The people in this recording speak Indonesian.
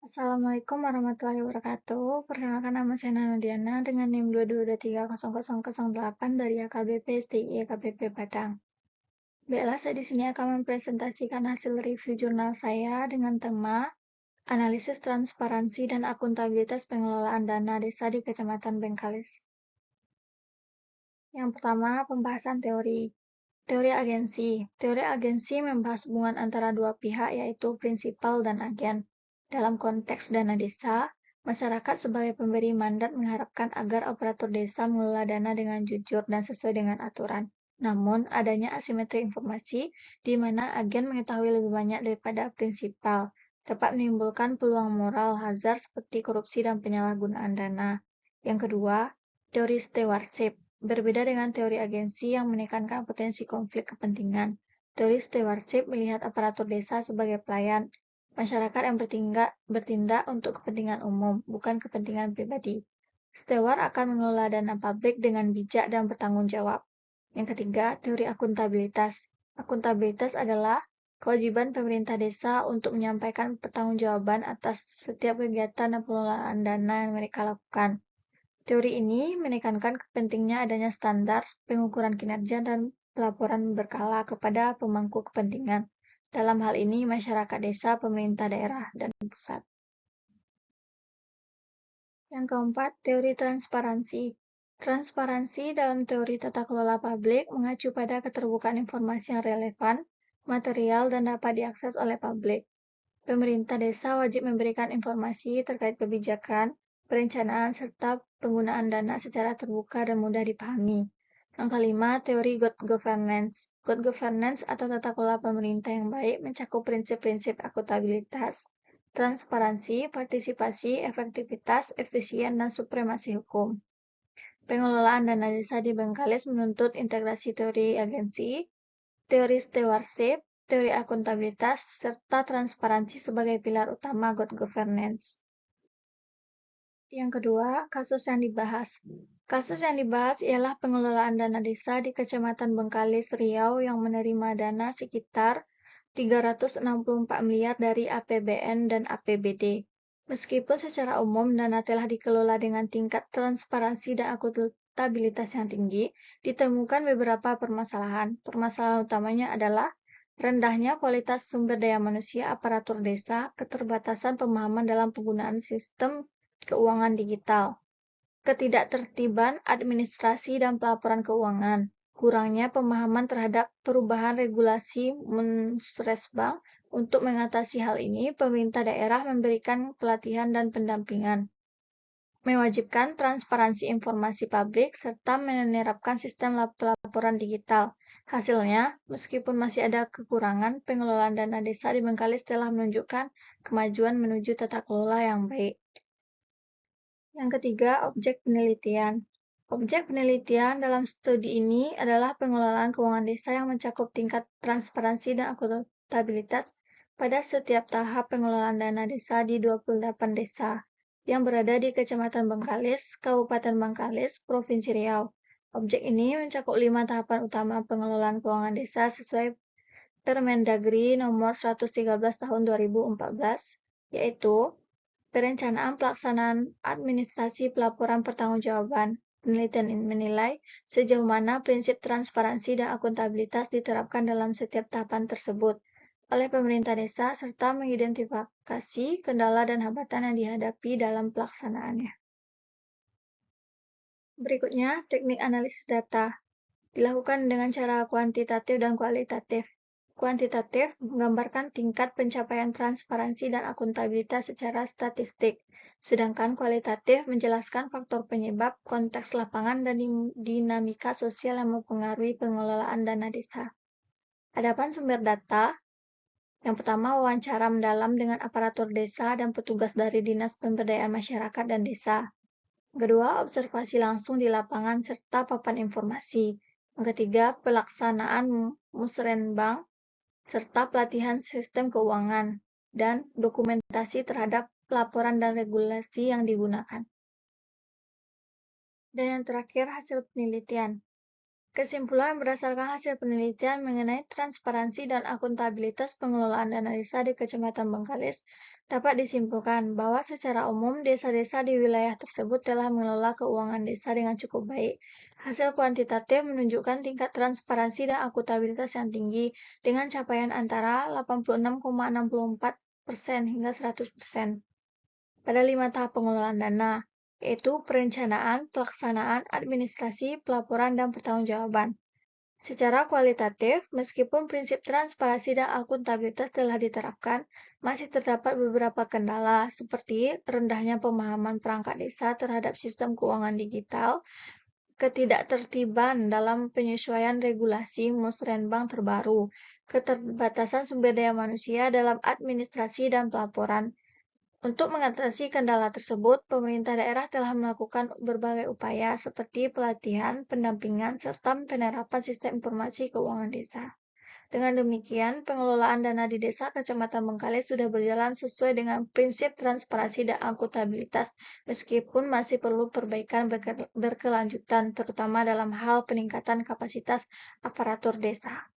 Assalamualaikum warahmatullahi wabarakatuh. Perkenalkan nama saya Nana Diana dengan NIM 22230008 dari AKBP STI AKBP Padang. Baiklah, saya di sini akan mempresentasikan hasil review jurnal saya dengan tema Analisis Transparansi dan Akuntabilitas Pengelolaan Dana Desa di Kecamatan Bengkalis. Yang pertama, pembahasan teori. Teori agensi. Teori agensi membahas hubungan antara dua pihak, yaitu prinsipal dan agen. Dalam konteks dana desa, masyarakat sebagai pemberi mandat mengharapkan agar operator desa mengelola dana dengan jujur dan sesuai dengan aturan. Namun, adanya asimetri informasi di mana agen mengetahui lebih banyak daripada prinsipal dapat menimbulkan peluang moral hazard seperti korupsi dan penyalahgunaan dana. Yang kedua, teori stewardship. Berbeda dengan teori agensi yang menekankan potensi konflik kepentingan, teori stewardship melihat aparatur desa sebagai pelayan, masyarakat yang bertindak untuk kepentingan umum, bukan kepentingan pribadi. Steward akan mengelola dana publik dengan bijak dan bertanggung jawab. Yang ketiga, teori akuntabilitas. Akuntabilitas adalah kewajiban pemerintah desa untuk menyampaikan pertanggungjawaban atas setiap kegiatan dan pengelolaan dana yang mereka lakukan. Teori ini menekankan pentingnya adanya standar pengukuran kinerja dan pelaporan berkala kepada pemangku kepentingan. Dalam hal ini, masyarakat desa, pemerintah daerah, dan pusat. Yang keempat, teori transparansi. Transparansi dalam teori tata kelola publik mengacu pada keterbukaan informasi yang relevan, material, dan dapat diakses oleh publik. Pemerintah desa wajib memberikan informasi terkait kebijakan, perencanaan, serta penggunaan dana secara terbuka dan mudah dipahami. Yang kelima, teori good governance. Good governance atau tata kelola pemerintah yang baik mencakup prinsip-prinsip akuntabilitas, transparansi, partisipasi, efektivitas, efisien, dan supremasi hukum. Pengelolaan dana desa di Bengkalis menuntut integrasi teori agensi, teori stewardship, teori akuntabilitas, serta transparansi sebagai pilar utama good governance. Yang kedua, kasus yang dibahas. Kasus yang dibahas ialah pengelolaan dana desa di Kecamatan Bengkalis, Riau yang menerima dana sekitar 364 miliar dari APBN dan APBD. Meskipun secara umum dana telah dikelola dengan tingkat transparansi dan akuntabilitas yang tinggi, ditemukan beberapa permasalahan. Permasalahan utamanya adalah rendahnya kualitas sumber daya manusia aparatur desa, keterbatasan pemahaman dalam penggunaan sistem keuangan digital, ketidaktertiban administrasi dan pelaporan keuangan, kurangnya pemahaman terhadap perubahan regulasi Munsresbank. Untuk mengatasi hal ini, pemerintah daerah memberikan pelatihan dan pendampingan, mewajibkan transparansi informasi publik, serta menerapkan sistem pelaporan digital. Hasilnya, meskipun masih ada kekurangan, pengelolaan dana desa di Bengkalis telah menunjukkan kemajuan menuju tata kelola yang baik. Yang ketiga, objek penelitian. Objek penelitian dalam studi ini adalah pengelolaan keuangan desa yang mencakup tingkat transparansi dan akuntabilitas pada setiap tahap pengelolaan dana desa di 28 desa yang berada di Kecamatan Bengkalis, Kabupaten Bengkalis, Provinsi Riau. Objek ini mencakup 5 tahapan utama pengelolaan keuangan desa sesuai Permendagri nomor 113 tahun 2014, yaitu perencanaan pelaksanaan administrasi pelaporan pertanggungjawaban. Penelitian ini menilai sejauh mana prinsip transparansi dan akuntabilitas diterapkan dalam setiap tahapan tersebut oleh pemerintah desa serta mengidentifikasi kendala dan hambatan yang dihadapi dalam pelaksanaannya. Berikutnya, teknik analisis data dilakukan dengan cara kuantitatif dan kualitatif. Kuantitatif menggambarkan tingkat pencapaian transparansi dan akuntabilitas secara statistik, sedangkan kualitatif menjelaskan faktor penyebab, konteks lapangan, dan dinamika sosial yang mempengaruhi pengelolaan dana desa. Adapun sumber data, yang pertama wawancara mendalam dengan aparatur desa dan petugas dari Dinas Pemberdayaan Masyarakat dan Desa. Kedua, observasi langsung di lapangan serta papan informasi. Yang ketiga, pelaksanaan musrenbang serta pelatihan sistem keuangan dan dokumentasi terhadap laporan dan regulasi yang digunakan. Dan yang terakhir, hasil penelitian. Kesimpulan berdasarkan hasil penelitian mengenai transparansi dan akuntabilitas pengelolaan dana desa di Kecamatan Bengkalis, dapat disimpulkan bahwa secara umum desa-desa di wilayah tersebut telah mengelola keuangan desa dengan cukup baik. Hasil kuantitatif menunjukkan tingkat transparansi dan akuntabilitas yang tinggi dengan capaian antara 86,64% hingga 100% pada 5 tahap pengelolaan dana, yaitu perencanaan, pelaksanaan, administrasi, pelaporan, dan pertanggungjawaban. Secara kualitatif, meskipun prinsip transparansi dan akuntabilitas telah diterapkan, masih terdapat beberapa kendala seperti rendahnya pemahaman perangkat desa terhadap sistem keuangan digital, ketidaktertiban dalam penyesuaian regulasi musrenbang terbaru, keterbatasan sumber daya manusia dalam administrasi dan pelaporan. Untuk mengatasi kendala tersebut, pemerintah daerah telah melakukan berbagai upaya seperti pelatihan, pendampingan, serta penerapan sistem informasi keuangan desa. Dengan demikian, pengelolaan dana di desa Kecamatan Bengkalis sudah berjalan sesuai dengan prinsip transparansi dan akuntabilitas, meskipun masih perlu perbaikan berkelanjutan, terutama dalam hal peningkatan kapasitas aparatur desa.